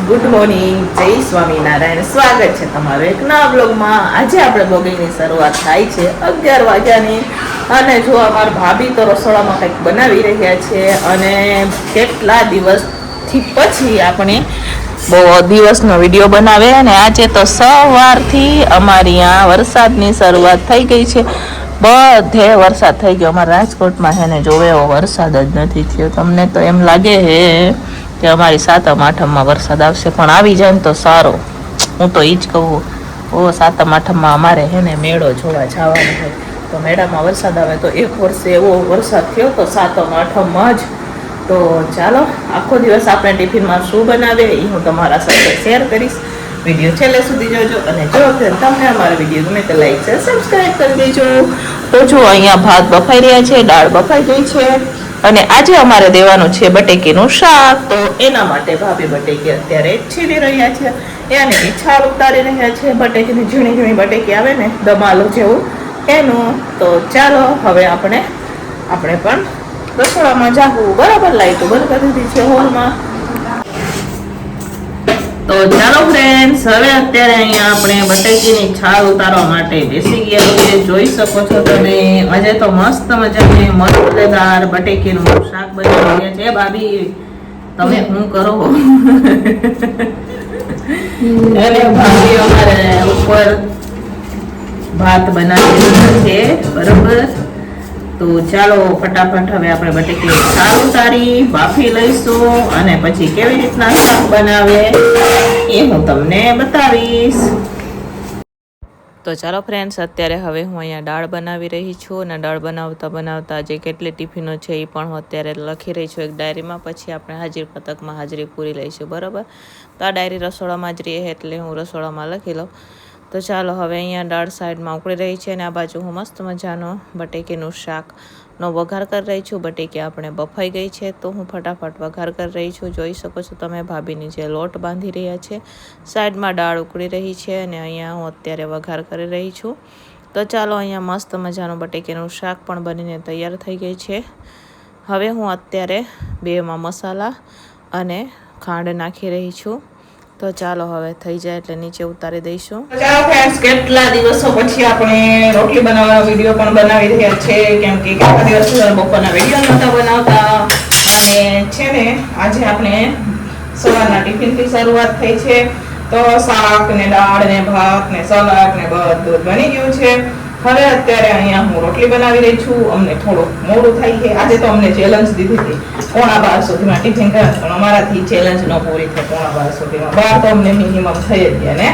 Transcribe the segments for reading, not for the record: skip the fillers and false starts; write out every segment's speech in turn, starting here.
Good morning, જય સ્વામિનારાયણ. સ્વાગત છે તમારું એક નવા બ્લોગમાં. આજે આપણે બ્લોગિંગની શરૂઆત થાય છે 11 વાગ્યાની. અને જો અમારા ભાભી તો રસોડામાં કંઈક બનાવી રહ્યા છે. અને કેટલા દિવસથી પછી આપણે બહુ દિવસનો વિડીયો બનાવે. અને આજે તો સવારથી અમારી અહીંયા વરસાદની શરૂઆત થઈ ગઈ છે. બધે વરસાદ થઈ ગયો. અમારા રાજકોટમાં છે ને જોવે એવો વરસાદ જ નથી થયો. તમને તો એમ લાગે હે કે અમારી 7મ 8મમાં વરસાદ આવશે, પણ આવી જાય ને તો સારો. હું તો એ જ કહું, ઓ 7મ 8મમાં અમારે હે ને મેળો જોવા જવાનું હોય. તો મેળામાં વરસાદ આવે તો એક વર્ષે એવો વરસાદ થયો તો 7મ 8મમાં જ. તો ચાલો, આખો દિવસ આપણે ટિફિનમાં શું બનાવે એ હું તમારા સાથે શેર કરીશ. વિડીયો છેલ્લે સુધી જોજો. અને જો તમને અમારા વિડીયો ગમે તો લાઈક છે, સબસ્ક્રાઈબ કરી દેજો. તો જો અહીંયા ભાત બફાઈ રહ્યા છે, દાળ બફાઈ ગઈ છે. અને આજે અમારે દેવાનું છે બટેકીનું શાક. તો એના માટે ભાભી બટેકી અત્યારે છીણી રહ્યા છે. એને છાલ ઉતારી રહ્યા છે. બટેકીની ઝીણી ઝીણી બટેકી આવે ને દમાલો જેવું એનું. તો ચાલો હવે આપણે પણ રસોડામાં જાવું. બરાબર, લાઈટો બંધ કરી દીધી છે હોલમાં. તો ચાલો ફ્રેન્ડ્સ, હવે અત્યારે અહીંયા આપણે બટેકીની છાલ ઉતારવા માટે બેસી ગયા છીએ. જોઈ શકો છો તમે, આજે તો મસ્ત મજાની મસાલેદાર બટેકીનું શાક બનાવી રહ્યા છે. ભાભી તમે શું કરો? અને ભાભી અમારે ઉપર ભાત બનાવી રહ્યા છે. બરોબર, તો ચાલો ફટાફટ હવે આપણે બટેકી છાલ ઉતારી બાફી લઈશું. અને પછી કેવી રીતના શાક બનાવે એ હું તમને બતાવીશ. તો ચાલો ફ્રેન્ડ્સ, અત્યારે હવે હું અહીંયા દાળ બનાવી રહી છું. અને દાળ બનાવતા જે કેટલી ટિફિનો છે એ પણ હું અત્યારે લખી રહી છું એક ડાયરીમાં. પછી આપણે હાજરી પતકમાં હાજરી પૂરી લઈશું. બરાબર, તો આ ડાયરી રસોડામાં જ રહે એટલે હું રસોડામાં લખી લઉં. તો ચાલો, હવે અહીંયા દાળ સાઈડમાં ઉકળી રહી છે. અને આ બાજુ હું મસ્ત મજાનો બટેકીનું શાકનો વઘાર કરી રહી છું. બટેકી આપણે બફાઈ ગઈ છે તો હું ફટાફટ વઘાર કરી રહી છું. જોઈ શકો છો તમે ભાભીની જે લોટ બાંધી રહ્યા છે. સાઈડમાં દાળ ઉકળી રહી છે અને અહીંયા હું અત્યારે વઘાર કરી રહી છું. તો ચાલો, અહીંયા મસ્ત મજાનું બટેકીનું શાક પણ બનીને તૈયાર થઈ ગઈ છે. હવે હું અત્યારે બેમાં મસાલા અને ખાંડ નાખી રહી છું. તો ચાલો, હવે થઈ જાય એટલે નીચે ઉતારી દઈશું. ચાલો ફ્રેન્ડ્સ, કેટલા દિવસો પછી આપણે રોટલી બનાવવાનો વિડીયો પણ બનાવી રહ્યા છે. કેમ કે કેટલા દિવસ બપોરના વિડીયો નહોતા બનાવતા. અને છે ને આજે આપણે સવારના ટિફિનથી શરૂઆત થઈ છે. તો શાક ને દાળ ને ભાત ને સલાડ ને બધું બની ગયું છે. હવે અત્યારે અહીંયા હું રોટલી બનાવી રહી છું. અમને થોડું મોડું થાય છે. આજે તો અમને ચેલેન્જ દીધી હતી 11:15 સુધીમાં ટિફિન કરે, પણ અમારાથી ચેલેન્જ ન પૂરી થાય 11:15 સુધીમાં. 12 તો અમને મિનિમમ થઈ જ ગયા ને.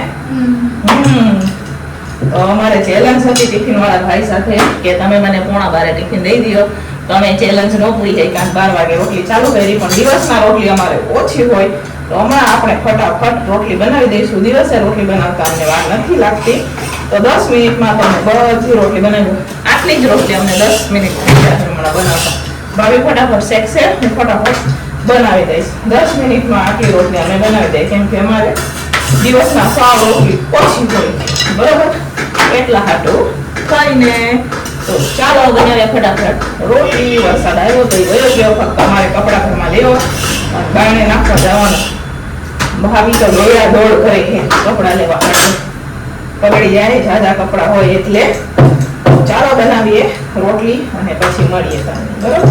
તો અમારે ચેલેન્જ હતી ટિફિન વાળા ભાઈ સાથે કે તમે મને 11:15 ટિફિન દઈ દો. તો અમે ચેલેન્જ ન પૂરી થઈ, કારણ 12 વાગે રોટલી ચાલુ કરી. પણ દિવસના રોટલી અમારે ઓછી હોય તો હમણાં આપણે ફટાફટ રોટલી બનાવી દઈશું. દિવસે રોટલી બનાવતા અમને વાર નથી લાગતી. તો 10 મિનિટમાં તમે બધી રોટલી બનાવી. આટલી જ રોટલી અમને 10 મિનિટ હમણાં બનાવતા. ભાભી ફટાફટ શેકશે, હું ફટાફટ બનાવી દઈશ. 10 મિનિટમાં આટલી રોટલી અમે બનાવી દઈએ. કેમ કે અમારે દિવસના 100 રોટલી ઓછી હોય. બરોબર, એટલા હાટું કહીને તો ચાલો બનાવીએ ફટાફટ રોટલી. વરસાદ આવ્યો તો ગયો ગયો, ફક્ત અમારે કપડા ઘરમાં લેવો અને બારણે નાખવા જવાનું. ભાભી તો દોડા દોડ કરે છે કપડા લેવા માટે. પગડી જાય જાજા કપડા હોય એટલે. ચાલો બનાવીએ રોટલી અને પછી મળીએ તમને. બરોબર,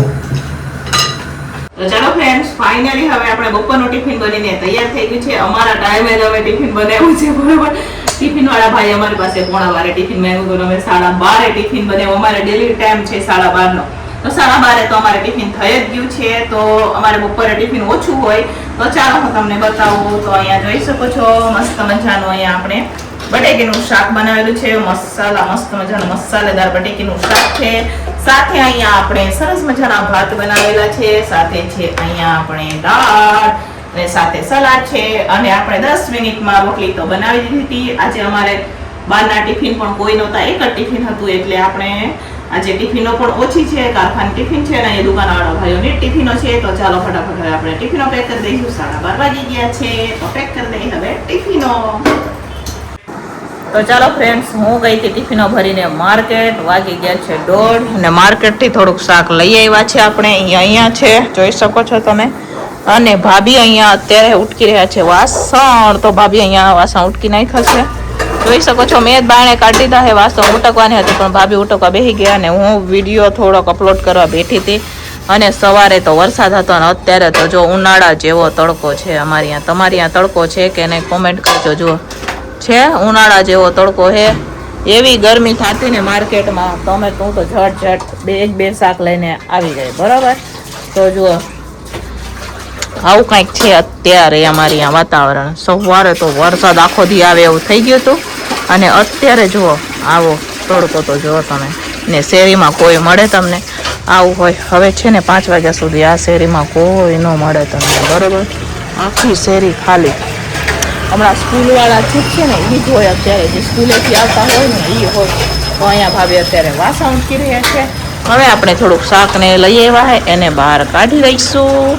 તો ચાલો ફ્રેન્ડ્સ, ફાઇનલી હવે આપણે બપોરનું ટિફિન બનીને તૈયાર થઈ ગયું છે. અમારા ટાઈમે જ હવે ટિફિન બનાવ્યું છે. બરોબર, ટિફિન વાળા ભાઈ અમારી પાસે 11:15 ટિફિન માંગ્યું હતું. અમે 12:30 ટિફિન બનાવ્યું. અમારે ડેલી ટાઈમ છે 12:30 તો 12:30 તો અમારે ટિફિન થઈ જ ગયું છે. તો અમારે બપોરે ટિફિન ઓછું હોય. તો ચાલો હું તમને બતાવું. તો અહીંયા જોઈ શકો છો મસ્ત મજાનું અહીંયા આપણે બટેકીનું શાક બનાવેલું છે. મસ્ત મજાનું મસાલેદાર બટેકીનું શાક છે. સાથે અહીંયા આપણે સરસ મજાના ભાત બનાવેલા છે. સાથે છે અહીંયા આપણે દાળ અને સાથે સલાડ છે. અને આપણે 10 મિનિટમાં રોટલી તો બનાવી દીધી હતી. આજે અમારે બહારના ટિફિન પણ કોઈ નહોતા, એક જ ટિફિન હતું. એટલે આપણે આજે ટિફિનો પણ ઓછી છે. કારખાની ટિફિન છે અને એ દુકાનવાળા ભાઈઓની ટિફિનો છે. તો ચાલો ફટાફટ હવે આપણે ટિફિનો પેક કરી દઈશું. 12:30 વાગી ગયા છે તો પેક કરી દઈએ હવે ટિફિનો. તો ચાલો ફ્રેન્ડ્સ, હું ગઈ હતી ટિફિનો ભરીને માર્કેટ. વાગી ગયા છે 1:30 અને માર્કેટથી થોડુંક શાક લઈ આવ્યા છે આપણે. અહીંયા છે, જોઈ શકો છો તમે. અને ભાભી અહીંયા અત્યારે ઉટકી રહ્યા છે વાસણ. તો ભાભી અહીંયા વાસણ ઉટકી નાખ્યા છે, જોઈ શકો છો. મેં જ બારણે કાઢી દીધા છે, વાસણ ઉટકવાની હતી પણ ભાભી ઉટકવા બેસી ગયા અને હું વિડીયો થોડોક અપલોડ કરવા બેઠી હતી. અને સવારે તો વરસાદ હતો અને અત્યારે તો જો ઉનાળા જેવો તડકો છે અમારી અહીંયા. તમારી અહીંયા તડકો છે કે નહીં કોમેન્ટ કરજો. જુઓ છે ઉનાળા જેવો તડકો છે, એવી ગરમી થતી ને માર્કેટમાં. તમે તું તો ઝટ બે શાક લઈને આવી જાય, બરાબર. તો જુઓ આવું કંઈક છે અત્યારે અમારી અહીંયા વાતાવરણ. સવારે તો વરસાદ આખો દી આવે એવું થઈ ગયું હતું અને અત્યારે જુઓ આવો તડકો. તો જુઓ તમે ને શેરીમાં કોઈ મળે તમને આવું હોય. હવે છે ને 5 વાગ્યા સુધી આ શેરીમાં કોઈ ન મળે તમને, બરોબર. આખી શેરી ખાલી. હમણાં સ્કૂલવાળા છૂટ છે ને એ જ હોય અત્યારે, જે સ્કૂલેથી આવતા હોય ને એ હોય. તો અહીંયા ભાભી અત્યારે વાસણ ઉટકી રહ્યા છે. હવે આપણે થોડુંક શાકને લઈ આવ્યા હોય એને બહાર કાઢી રહીશું.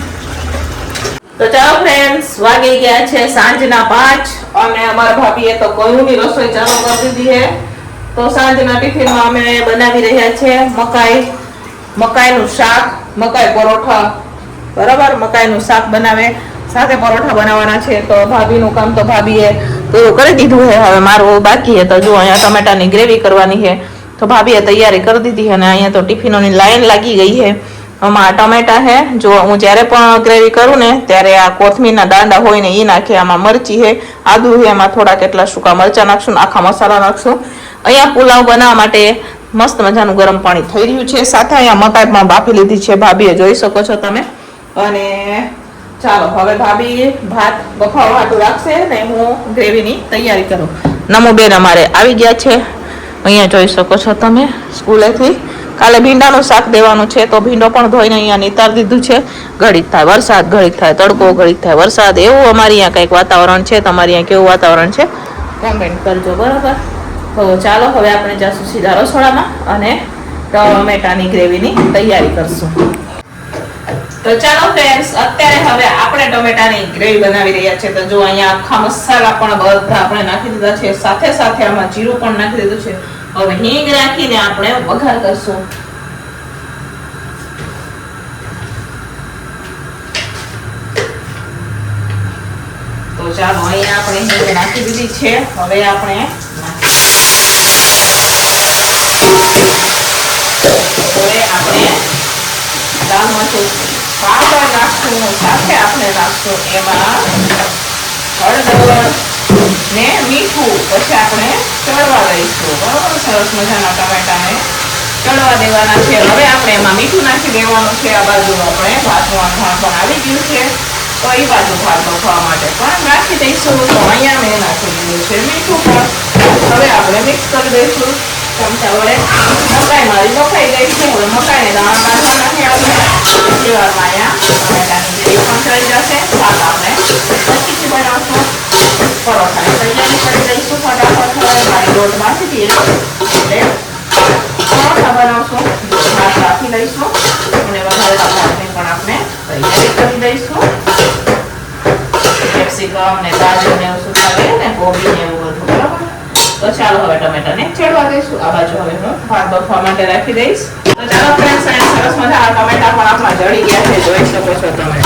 તો ચાલો ફ્રેન્ડ્સ, વાગી ગયા છે સાંજના 5 અને અમારા ભાભીએ તો કોઈની રસોઈ ચાલુ કરી દીધી છે. તો સાંજના ટિફિનમાં અમે બનાવી રહ્યા છે મકાઈનું શાક, મકાઈ પરોઠા, બરાબર. મકાઈનું શાક બનાવે, સાથે પરોઠા બનાવવાના છે. તો ભાભીનું કામ તો ભાભીએ પૂરું કરી દીધું છે, હવે મારું બાકી છે. તો જો અહીંયા ટમેટાની ગ્રેવી કરવાની છે, તો ભાભીએ તૈયારી કરી દીધી છે અને અહીંયા તો ટિફિનોની લાઈન લાગી ગઈ છે. આમાં ટમેટા છે, જો હું જ્યારે પણ ગ્રેવી કરું ને ત્યારે આ કોથમીરના દાંડા હોય ને એ નાખે. આમાં મરચી છે, આદુ છે, એમાં થોડા કેટલા સૂકા મરચાં નાખશું, આખા મસાલા નાખશું. અહીંયા પુલાવ બનાવવા માટે મસ્ત મજાનું ગરમ પાણી થઈ રહ્યું છે. સાથે અહીંયા મકાઈ પણ બાફી લીધી છે ભાભીએ, જોઈ શકો છો તમે. અને ચાલો હવે ભાભી ભાત બફાવા હાટું રાખશે ને હું ગ્રેવીની તૈયારી કરું. નમુબેન અમારે આવી ગયા છે, અહીંયા જોઈ શકો છો તમે સ્કૂલેથી. કાલે ભીંડાનું શાક દેવાનું છે તો ભીંડો પણ ધોઈને અહીંયા નિતાર દીધું છે. ઘડીક થાય વરસાદ, ઘડીક થાય તડકો, ઘડીક થાય વરસાદ, એવું અમારી અહીંયા કંઈક વાતાવરણ છે. તમારી અહીંયા કેવું વાતાવરણ છે કોમેન્ટ કરજો, બરાબર. તો ચાલો હવે આપણે જઈશું સીધા રસોડામાં અને ટમેટાની ગ્રેવીની તૈયારી કરશું. તો ચાલો ફ્રેન્ડ્સ, અત્યારે હવે આપણે ટમેટાની ગ્રેવી બનાવી રહ્યા છે. તો જો અહીંયા આખા મસાલા પણ બધા આપણે નાખી દીધા છે, સાથે સાથે આમાં જીરું પણ નાખી દીધું છે. હવે હિંગ નાખીને આપણે વઘાર કરશું. તો ચાલો અહીંયા આપણે હિંગ નાખી દીધી છે. હવે આપણે લાલ મરચું પાવડર નાખશું, સાથે આપણે નાખશું એમાં હળદર ને મીઠું. પછી આપણે ચડવા દઈશું, બરોબર. સરસ મજાના ટમેટાને ચડવા દેવાના છે. હવે આપણે એમાં મીઠું નાખી દેવાનું છે. આ બાજુ આપણે ભાતનું આંધણ પણ આવી ગયું છે, તો એ બાજુ ભાત બફવા માટે પણ નાખી દઈશું. તો અહીંયા મેં નાખી દીધું છે મીઠું પણ. હવે આપણે મિક્સ કરી દઈશું ચમચા વડે. મકાઈ મારી બફાઈ ગઈ છે. હવે મકાઈને દાણા કાઢવા નાખી આપણે. એટલી વારમાં અહીંયા ટમેટાની ગ્રેવી પણ થઈ જશે. શાક આપણે પછીથી બનાવશું. પરોઠાની તૈયારી કરી દઈશું ફટાફટ. હવે મારી લોટ બાકી હતી એટલે પરોઠા બનાવશું. ભાત રાખી લઈશું અને વઘારેલા ભાતની પણ આપણે તૈયારી કરી દઈશું. કેપ્સિકમ ને ગાજર ને એવું સુધારે ને કોબી ને એવું બધું, બરાબર. તો ચાલો હવે ટમેટાને ચડવા દઈશું. આ બાજુ હવે હું ભાત બફવા માટે રાખી દઈશ. તો ચાલો ફ્રેન્ડ્સ, અહીંયા સરસ મજાના ટમેટા પણ આપણા જળી ગયા છે, જોઈ શકો છો તમે.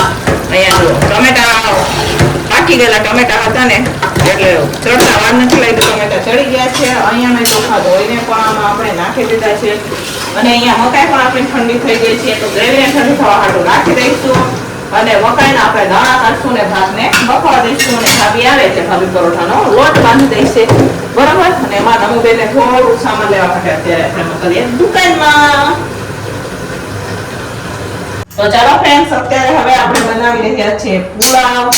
અહીંયા જુઓ ટમેટા પાકી ગયેલા ટમેટા હતા ને એટલે ચડતા વાર નથી લાગી, ટમેટા ચડી ગયા છે. અહીંયા મેં ચોખા ધોઈને પણ આમાં આપણે નાખી દીધા છે. અને અહીંયા મકાઈ પણ આપણી ઠંડી થઈ ગઈ છે, તો ગ્રેવીને ઠંડી થવા હાટું રાખી દઈશું. અને મકાઈના આપણે દાણા કાઢશું ને ભાતને બફવા દઈશું. અને ભાભી આવે છે, ભાભી પરોઠાનો લોટ બાંધી દઈશે, બરાબર. અને એમાં નમુબેનને થોડું સામાન લેવા માટે અત્યારે આપણે મોકલીએ દુકાનમાં. તો ચાલો ફ્રેન્ડ્સ, અત્યારે હવે આપણે બનાવી રહ્યા છીએ પુલાવ.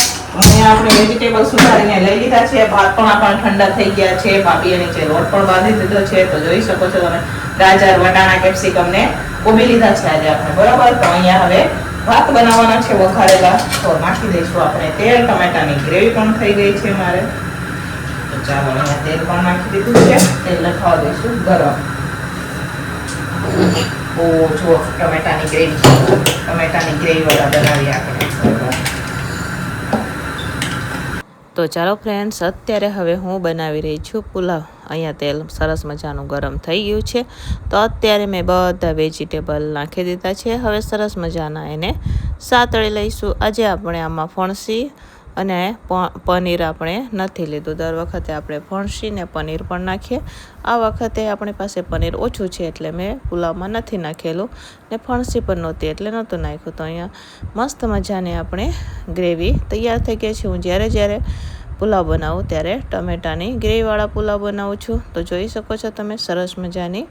અને આપણે વેજીટેબલ સુધારીને લઈ લીધા છે. ભાત પણ આપણા ઠંડા થઈ ગયા છે. ભાભીએ નીચે લોટ પણ બાંધી દીધો છે, તો જોઈ શકો છો તમે. ગાજર, વટાણા, કેપ્સિકમ ને કોબી લીધા છે આજે આપણે, બરાબર. તો અહીંયા હવે ભાત બનાવવાના છે વઘારેલા. તો નાખી દઈશું આપણે તેલ. ટમેટાની ગ્રેવી પણ થઈ ગઈ છે મારે. તો ચાલો અહીંયા તેલ પણ નાખી દીધું છે. તેલ નખાવા દઈશું ગરમ. ઓ જો ટમેટાની ગ્રેવી વાળા બનાવી આપણે. તો ચાલો ફ્રેન્ડ્સ, અત્યારે હવે હું બનાવી રહી છું પુલાવ. અહીંયા તેલ સરસ મજાનું ગરમ થઈ ગયું છે. તો અત્યારે મેં બધા વેજીટેબલ નાખી દીધા છે. હવે સરસ મજાના એને સાતળી લઈશું. આજે આપણે આમાં ફણસી અને પનીર આપણે નથી લીધું. દર વખતે આપણે ફણસી ને પનીર પણ નાખીએ. આ વખતે આપણી પાસે પનીર ઓછું છે એટલે મેં પુલાવમાં નથી નાખેલું ને ફણસી પણ નહોતી એટલે નહોતું નાખ્યું. તો અહીંયા મસ્ત મજાની આપણે ગ્રેવી તૈયાર થઈ ગઈ છે. હું જ્યારે પુલાવ બનાવું ત્યારે ટમેટાની ગ્રેવીવાળા પુલાવ બનાવું છું. તો જોઈ શકો છો તમે સરસ મજાની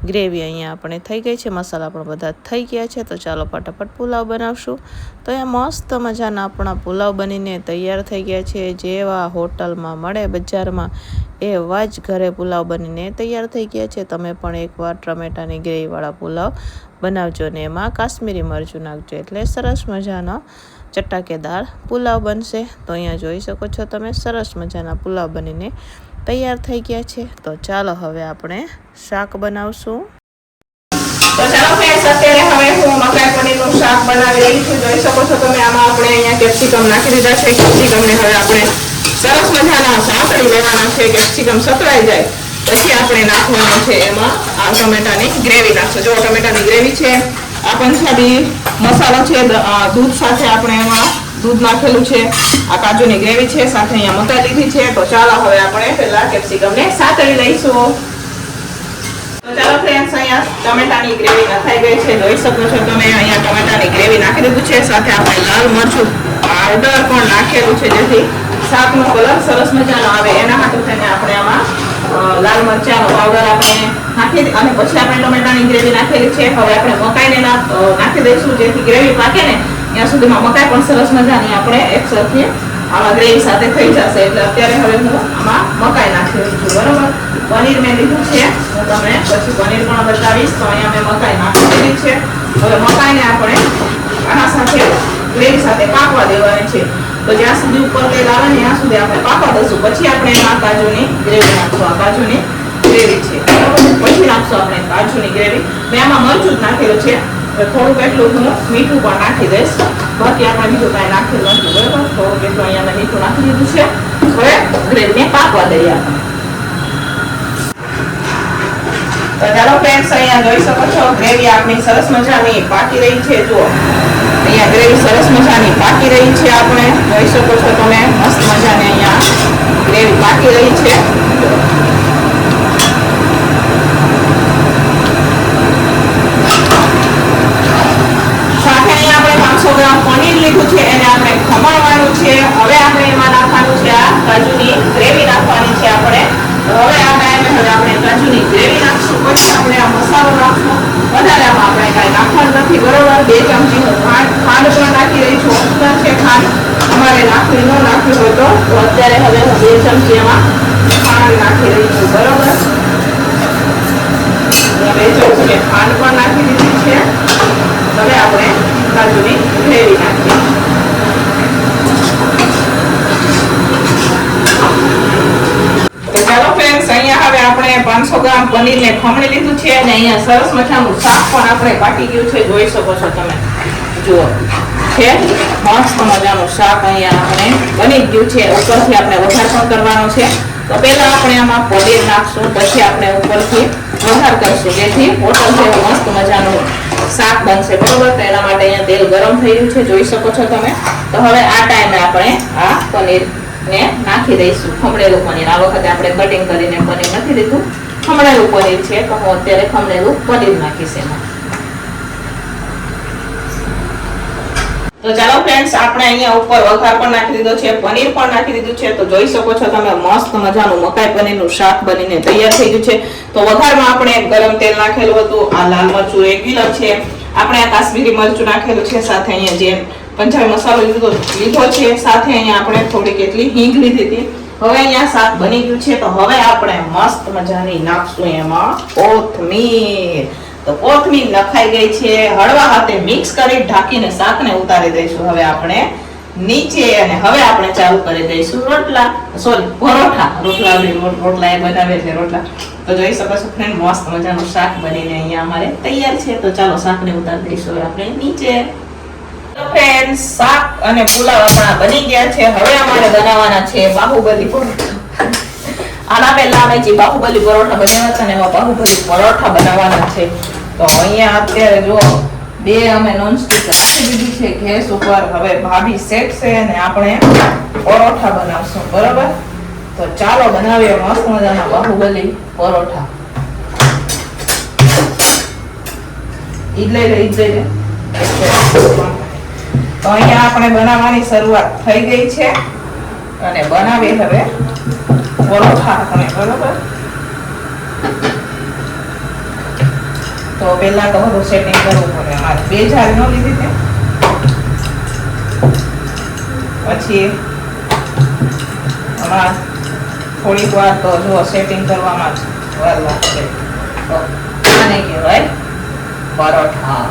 ગ્રેવી અહીંયા આપણે થઈ ગઈ છે. મસાલા પણ બધા થઈ ગયા છે. તો ચાલો ફટાફટ પુલાવ બનાવશું. તો અહીંયા મસ્ત મજાના આપણા પુલાવ બનીને તૈયાર થઈ ગયા છે. જેવા હોટલમાં મળે બજારમાં એવા જ ઘરે પુલાવ બનીને તૈયાર થઈ ગયા છે. તમે પણ એકવાર ટમેટાની ગ્રેવીવાળા પુલાવ બનાવજો ને એમાં કાશ્મીરી મરચું નાખજો એટલે સરસ મજાનો ચટાકેદાર પુલાવ બનશે. તો અહીંયા જોઈ શકો છો તમે સરસ મજાના પુલાવ બનીને તૈયાર થઈ ગયા છે. તો ચાલો હવે આપણે શાક બનાવશું. તો ચાલો ફ્રેન્ડ્સ, અત્યારે હવે હું મકાઈ પનીરનું શાક બનાવી રહી છું. જોઈ શકો છો તમે આમાં આપણે અહીંયા કેપ્સિકમ નાખી દીધા છે. કેપ્સિકમને હવે આપણે સરસ મજાના સાંતળી લેવાના છે. કેપ્સિકમ સતળાઈ જાય પછી આપણે નાખવાનું છે એમાં આ ટમેટાની ગ્રેવી નાખશું. જો ટમેટાની ગ્રેવી છે, આ પંજાબી મસાલો છે, દૂધ સાથે આપણે એમાં દૂધ નાખેલું છે, આ કાજુની ગ્રેવી છે, સાથે અહીંયા મકાઈ લીધી છે. તો ચાલો હવે આપણે પહેલા કેપ્સિકમને સાતળી લઈશું. તો ચાલો ફ્રેન્ડ્સ, અહીંયા ટમેટાની ગ્રેવી નખાઈ ગઈ છે. જોઈ શકો છો તમે અહીંયા ટમેટાની ગ્રેવી નાખી દીધું છે. સાથે આપણે લાલ મરચું પાવડર પણ નાખેલું છે જેથી શાકનો કલર સરસ મજાનો આવે. એના માટે થઈને આપણે આમાં લાલ મરચાંનો પાવડર આપણે નાખી અને પછી આપણે ટમેટાની ગ્રેવી નાખેલી છે. હવે આપણે મકાઈને નાખી દઈશું જેથી ગ્રેવી પાકે ને ત્યાં સુધીમાં મકાઈ પણ સરસ મજાની આપણે એક સરખી આમાં ગ્રેવી સાથે થઈ જશે. એટલે અત્યારે હવે હું આમાં મકાઈ નાખી રહી છું. બરોબર, પનીર મેં લીધું છે, હું તમને પછી પનીર પણ બતાવીશ. તો અહીંયા મેં મકાઈ નાખી દીધી છે. હવે મકાઈને આપણે આના સાથે ગ્રેવી સાથે પાકવા દેવાની છે. તો જ્યાં સુધી ઉપર તેલ આવે ને ત્યાં સુધી આપણે પાકવા દઈશું. પછી આપણે એમાં કાજુની ગ્રેવી નાખશું. આ કાજુની ગ્રેવી છે, પછી નાખશું આપણે કાજુની ગ્રેવી. મેં આમાં મરચું જ નાખેલું છે. થોડુંક એટલું હું મીઠું પણ નાખી દઈશ. બાકી આપણે બીજું કાંઈ નાખેલું નથી. બરાબર, થોડુંક એટલું અહીંયા મેં મીઠું નાખી દીધું છે. હવે ગ્રેવીને પાકવા દઈએ આપણે. તો ચાલો ફ્રેન્ડ્સ, અહીંયા જોઈ શકો છો ગ્રેવી આપણી સરસ મજાની પાકી રહી છે. જુઓ અહીંયા ગ્રેવી સરસ મજાની પાકી રહી છે. આપણે જોઈ શકો છો તમે મસ્ત મજાની અહીંયા ગ્રેવી પાકી રહી છે. સાથે અહીંયા આપણે 500 ગ્રામ પનીર લીધું છે, એને આપણે ખમણવાનું છે. હવે આપણે એમાં નાખવાનું છે આ કાજુની ગ્રેવી નાખવાની છે આપણે. હવે આ ટાઈમે હવે આપણે કાજુની ગ્રેવી નાખશું. પછી આપણે આ મસાલો નાખશું. વધારે આમાં આપણે કાંઈ નાખવાનું નથી. બરોબર, 2 ચમચી હું ખાંડ પણ નાખી રહી છું. ઓપ્શનલ છે ખાંડ, અમારે નાખવી ન નાખવી હોય તો અત્યારે હવે હું 2 ચમચી એમાં ખાંડ નાખી રહી છું. બરોબર, 2 ચમચી ખાંડ પણ નાખી દીધી છે. હવે આપણે કાજુની ગ્રેવી નાખીએ. તો ચાલો ફ્રેન્ડ્સ, અહીંયા હવે આપણે 500 ગ્રામ પનીરને ખમણી લીધું છે અને અહીંયા સરસ મજાનું શાક પણ આપણે પાકી ગયું છે. જોઈ શકો છો તમે, જુઓ છે મસ્ત મજાનું શાક અહીંયા આપણે બની ગયું છે. ઉપરથી આપણે વઘાર પણ કરવાનો છે. તો પહેલા આપણે આમાં પનીર નાખશું, પછી આપણે ઉપરથી વઘાર કરશું જેથી હોટલ જેવું મસ્ત મજાનું શાક બનશે. બરોબર, તો એના માટે અહીંયા તેલ ગરમ થઈ રહ્યું છે. જોઈ શકો છો તમે. તો હવે આ ટાઈમે આપણે આ પનીર ને નાખી દઈશું. ખમણેલું પનીર, આ વખતે આપણે કટિંગ કરીને પનીર નથી લીધું, ખમણેલું પનીર છે. તો હું અત્યારે ખમણેલું પનીર નાખીશ એમાં. તો ચાલો ફ્રેન્ડ્સ, આપણે અહીંયા ઉપર વઘાર પણ નાખી દીધો છે, પનીર પણ નાખી દીધું છે. તો જોઈ શકો છો તમે મસ્ત મજાનું મકાઈ પનીરનું શાક બનીને તૈયાર થઈ ગયું છે. તો વઘારમાં આપણે ગરમ તેલ નાખેલું હતું. આ લાલ મરચું રેગ્યુલર છે, આપણે આ કાશ્મીરી મરચું નાખેલું છે. સાથે અહીંયા જે પંજાબી મસાલો લીધો છે, સાથે અહીંયા આપણે થોડીક એટલી હિંગ લીધી હતી. હવે અહીંયા શાક બની ગયું છે. તો હવે આપણે મસ્ત મજાની નાખશું એમાં કોથમીર. તો કોથમીર નખાઈ ગઈ છે. હળવા હાથે મિક્સ કરી ઢાંકીને શાકને ઉતારી દઈશું હવે આપણે નીચે. અને હવે આપણે ચાલુ કરી દઈશું પરોઠા. રોટલા એ બનાવે છે રોટલા. તો જોઈ શકો છો ફ્રેન્ડ, મસ્ત મજાનું શાક બનીને અહીંયા અમારે તૈયાર છે. તો ચાલો શાકને ઉતારી દઈશું હવે આપણે નીચે. તો ફ્રેન્ડ્સ, શાક અને પુલાવ આપણા બની ગયા છે. હવે અમારે બનાવવાના છે બાહુબલી પરોઠા. આના પહેલા અમે જે બાહુબલી પરોઠા બનાવ્યા હતા ને એવા બાહુબલી પરોઠા બનાવવાના છે. તો અહીંયા અત્યારે જો 2 અમે નોનસ્ટિક રાખી દીધી છે ગેસ ઉપર. હવે ભાભી શેકશે અને આપણે પરોઠા બનાવશું. બરોબર, તો ચાલો બનાવીએ મસ્ત મજાના બાહુબલી પરોઠા. ઈ લઈ લે. તો અહીંયા આપણે બનાવવાની શરૂઆત થઈ ગઈ છે અને બનાવી હવે પરોઠા. બરોબર, તો પેલા તો બધું સેટિંગ કરવું પડે. અમારે 2 જાર ન લીધી છે, પછી હમણાં થોડીક વાર તો જો સેટિંગ કરવામાં જ વાર લાગશે. તો આને કહેવાય પરોઠા.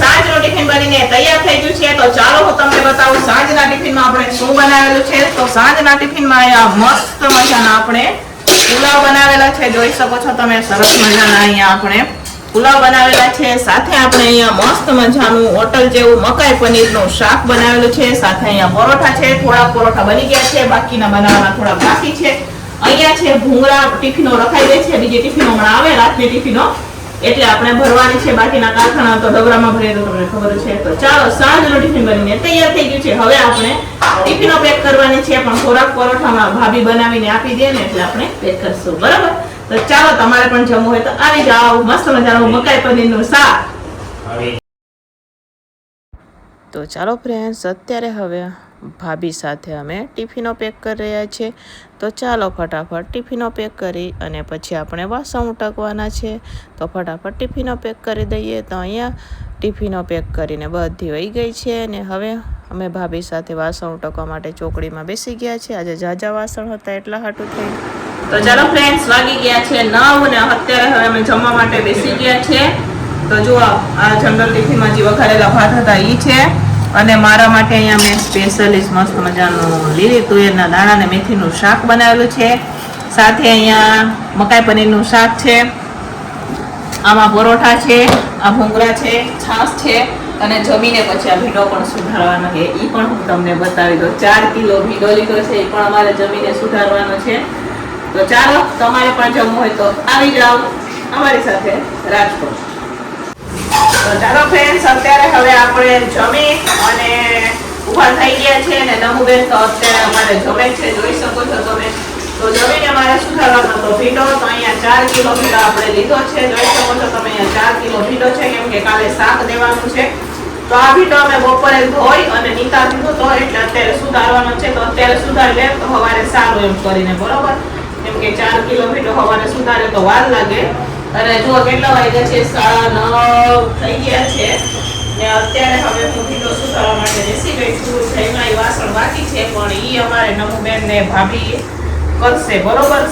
સાંજનો ટિફિન બનીને તૈયાર થઈ ગયું છે. તો ચાલો હું તમને બતાવું સાંજના ટિફિનમાં આપણે શું બનાવેલું છે. તો સાંજના ટિફિનમાં અહીંયા મસ્ત મજાના આપણે પુલાવ બનાવેલા છે. જોઈ શકો છો તમે, સરસ મજાના અહીંયા આપણે પુલાવ બનાવેલા છે. સાથે આપણે અહીંયા મસ્ત મજાનું હોટલ જેવું મકાઈ પનીરનું શાક બનાવેલું છે. સાથે અહીંયા પરોઠા છે. થોડા પરોઠા બની ગયા છે, બાકીના બનાવવાના થોડા બાકી છે. અહીંયા છે ભૂંગળા ટિફિનો રખાઈ દે છે. બીજી ટિફિનો હમણાં આવે, રાતની ટિફિનો, એટલે આપણે ભરવાની છે. બાકીના કારખાના તો ડબરામાં ભરીએ તો તમને ખબર છે. તો ચાલો સાંજનું ટિફિન બનીને તૈયાર થઈ ગયું છે. હવે આપણે ટિફિનો પેક કરવાની છે, પણ થોડાક પરોઠામાં ભાભી બનાવીને આપી દે ને એટલે આપણે પેક કરશું. બરાબર, તો ચાલો તમારે પણ જમવું હોય તો આવી જાઓ. મસ્ત મજાનું મકાઈ પનીરનું શાક. તો ચાલો ફ્રેન્ડ્સ, અત્યારે હવે ભાભી સાથે અમે ટિફિનો પેક કરી રહ્યા છીએ. તો ચાલો ફટાફટ ટિફિનો પેક કરી અને પછી આપણે વાસણ ઉટકવાના છે. તો ફટાફટ ટિફિનો પેક કરી દઈએ. તો અહીંયા ટિફિનો પેક કરીને બધી વહી ગઈ છે અને હવે અમે ભાભી સાથે વાસણ ઉટકવા માટે ચોકડીમાં બેસી ગયા છે. આજે ઝાઝા વાસણ હતા એટલા હાટું થઈ. તો ચાલો ફ્રેન્ડ્સ, વાગી ગયા છે 9 અને અત્યારે હવે અમે જમવા માટે બેસી ગયા છે. તો જુઓ, આ જનરલ ટિફિનમાં જે વઘારેલા ભાત હતા એ છે અને મારા માટે અહીંયા મેં સ્પેશિયલી મસ્ત મજાનું લીલી તુવેરના દાણા અને મેથીનું શાક બનાવેલું છે. સાથે અહીંયા મકાઈ પનીરનું શાક છે, આમાં પરોઠા છે, આ ભૂંગળા છે, છાશ છે અને જમીને પછી આ ભીંડો પણ સુધારવાનો છે. એ પણ હું તમને બતાવી દઉં. 4 કિલો ભીંડો લીધો છે, એ પણ અમારે જમીને સુધારવાનો છે. તો ચાલો, તમારે પણ જમવું હોય તો આવી જાઓ અમારી સાથે રાજકોટ. તો ચાલો ફ્રેન્ડ્સ, અત્યારે હવે આપણે જમી અને ઊભા થઈ ગયા છે અને નમુબેન તો અત્યારે અમારે જમે છે. જોઈ શકો છો તમે. તો જમીને અમારે સુધારવાનો તો ભીંડો. તો અહીંયા 4 કિલો ભીંડો આપણે લીધો છે. જોઈ શકો છો તમે, અહીંયા 4 કિલો ભીંડો છે, કેમ કે કાલે શાક દેવાનું છે. તો આ ભીંડો અમે બપોરે ધોઈ અને નીતાર દીધો તો એટલે અત્યારે સુધારવાનો છે. તો અત્યારે સુધારી લે તો સવારે સારું એમ કરીને. બરોબર, કેમ કે 4 કિલો ભીંડો સવારે સુધારે તો વાર લાગે. અને જો કેટલા વાગ્યા છે, 9:30 થઈ ગયા છે ને અત્યારે હવે હું ભીંડો સુધારવા માટે બેસી ગઈ છું. જઈમાં એ વાસણ બાકી છે, પણ એ અમારે નમુબેન ને ભાભી કરશે. બરોબર,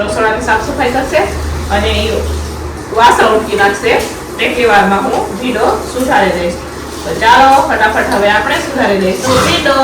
રસોડાની સાફ સફાઈ કરશે અને એ વાસણ ઉટકી નાખશે. એટલી વારમાં હું ભીંડો સુધારી દઈશ. તો ચાલો ફટાફટ હવે આપણે સુધારી દઈશું ભીંડો.